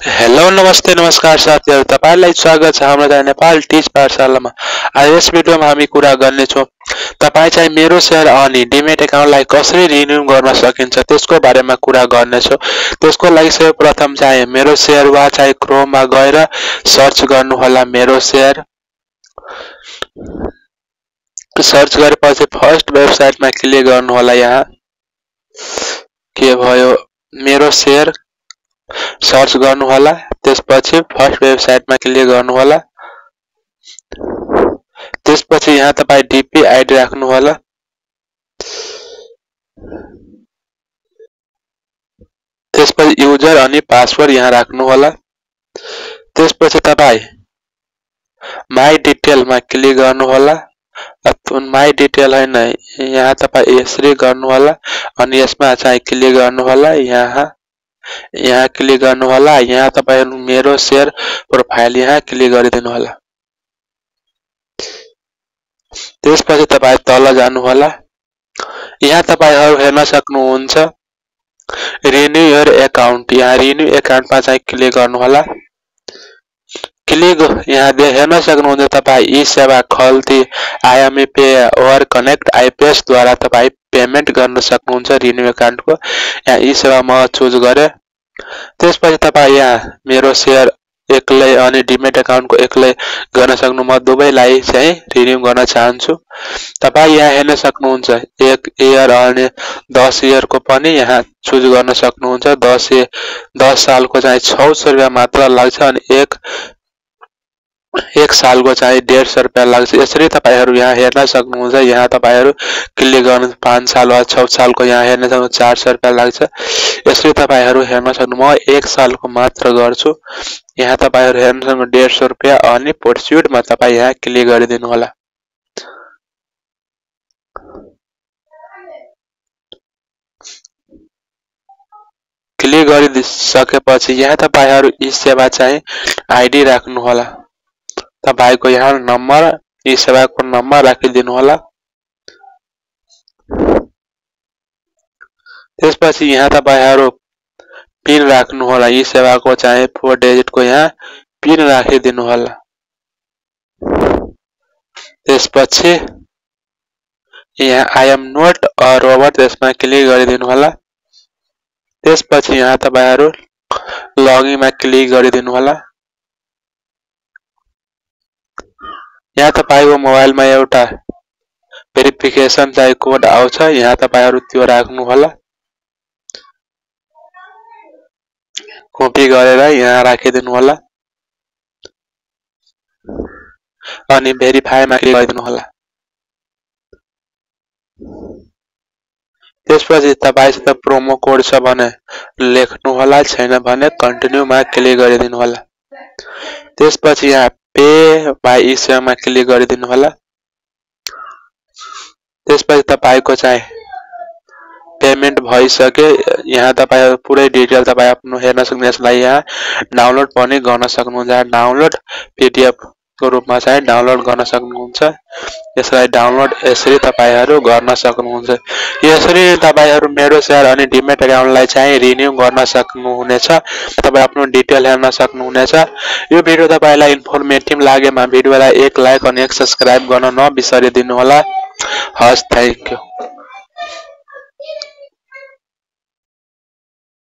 Hello नमस्ते नमस्कार साथीहरु तपाईलाई स्वागत छ हाम्रो नेपाल टिच पाठशालामा। आज यस भिडियोमा हामी कुरा गर्नेछौँ तपाई चाहिँ मेरो शेयर अनि डिमेट एकाउन्टलाई कसरी रिन्यू गर्न सकिन्छ त्यसको बारेमा कुरा गर्नेछौँ। त्यसको लागि सर्वप्रथम चाहिँ मेरो शेयर वा चाहिँ क्रोममा गएर सर्च गर्नु होला मेरो शेयर। सर्च गरेपछि फर्स्ट वेबसाइटमा क्लिक गर्नु होला। यहाँ के भयो मेरो शेयर सर्च गर्नु होला। त्यसपछि फर्स्ट वेबसाइटमा क्लिक गर्नु होला। त्यसपछि यहाँ तपाई डीपी आईडी राख्नु होला। त्यसपछि युजर अनि पासवर्ड यहाँ राख्नु होला। त्यसपछि तपाई माई डिटेलमा क्लिक गर्नु होला। माई डिटेल हैन यहाँ तपाई यसरी गर्नु होला अनि यसमा चाहिँ क्लिक गर्नु होला। यहाँ क्लिक गर्नु होला। यहाँ तपाई मेरो शेयर प्रोफाइल यहाँ क्लिक गरिदिनु होला। त्यसपछि तपाई तल जानु होला। यहाँ तपाईहरु हेर्न सक्नुहुन्छ रिन्यू योर अकाउन्ट। यहाँ रिन्यू अकाउन्टमा चाहिँ क्लिक गर्नु होला। क्लिक यहाँ हेर्न सक्नुहुन्छ तपाई ई सेवा खल्ती आईएमई पे ओर कनेक्ट आईपीएस द्वारा तपाई पेमेन्ट गर्न सक्नुहुन्छ रिन्यू अकाउन्टको। यहाँ ई सेवा म चुज गरे। त्यसपछि तपाई यहाँ मेरो शेयर एक्लै अनि डिमेट अकाउन्टको एक्लै गर्न सक्नु। म दुवैलाई चाहिँ रिन्यू गर्न चाहन्छु। तपाई यहाँ हेर्न सक्नुहुन्छ 1 इयर अनि 10 इयरको पनि यहाँ चुज गर्न सक्नुहुन्छ। 10 सालको चाहिँ 600 रुपैयाँ मात्र लाग्छ अनि एक सालको चाहिँ 150 रुपैयाँ लाग्छ। यसरी तपाईहरु यहाँ हेर्न सक्नुहुन्छ। यहाँ तपाईहरु क्लिक गर्नु 5 साल वा 6 सालको यहाँ हेर्न सक्नुहुन्छ 400 रुपैयाँ लाग्छ। यसरी तपाईहरु हेर्न सक्नु। म 1 सालको मात्र गर्छु। यहाँ तपाईहरु हेर्न सक्नुहुन्छ 150 रुपैयाँ अनि प्रोसिडमा तपाई यहाँ क्लिक गरिदिनु होला। क्लिक गरिसकेपछि यहाँ तपाईहरु ई सेवा चाहिँ आईडी राख्नु होला। तपाईको यहाँ नम्बर ई सेवाको नम्बर राखिदिनु होला। त्यसपछि यहाँ तपाईहरु पिन राख्नु होला। ई सेवाको चाहिँ 4 डिजिट को यहाँ पिन राखिदिनु होला। त्यसपछि यहाँ I am not a robot त्यसमा क्लिक गरिदिनु होला। त्यसपछि यहाँ तपाईहरु लगिनमा क्लिक गरिदिनु होला। यहाँ तपाईको मोबाइलमा एउटा भेरिफिकेसन चाहिँ कोड आउँछ। यहाँ तपाईहरु त्यो राख्नु होला। कपी गरेर यहाँ राखिदिनु होला अनि भेरिफाईमा क्लिक गरिदिनु होला। त्यसपछि तपाईसँग प्रोमो कोड छ भने लेख्नु होला, छैन भने कन्टिन्युमा क्लिक गरिदिनु होला। त्यसपछि यहाँ पे बाइ ई सेवामा क्लिक गरिदिनु होला। त्यसपछि तपाईको चाहिँ पेमेन्ट भइसके। यहाँ तपाई पुरै डिटेल तपाई आफ्नो हेर्न सक्नुहुन्छ। यसलाई यहाँ डाउनलोड पनि गर्न सक्नुहुन्छ। डाउनलोड पीडीएफ को रूपमा चाहिँ डाउनलोड गर्न सक्नुहुन्छ। यसलाई डाउनलोड यसरी तपाईहरु गर्न सक्नुहुन्छ। यसरी तपाईहरु मेरो शेयर अनि डिमेट अकाउन्टलाई चाहिँ रिन्यू गर्न सक्नुहुनेछ। तपाई आफ्नो डिटेल हेर्न सक्नुहुनेछ। यो भिडियो तपाईलाई इन्फर्मेटिभ लागेमा भिडियोलाई एक लाइक अनि एक सब्स्क्राइब गर्न नबिर्सिदिनु होला। हस्, थ्यांक यू।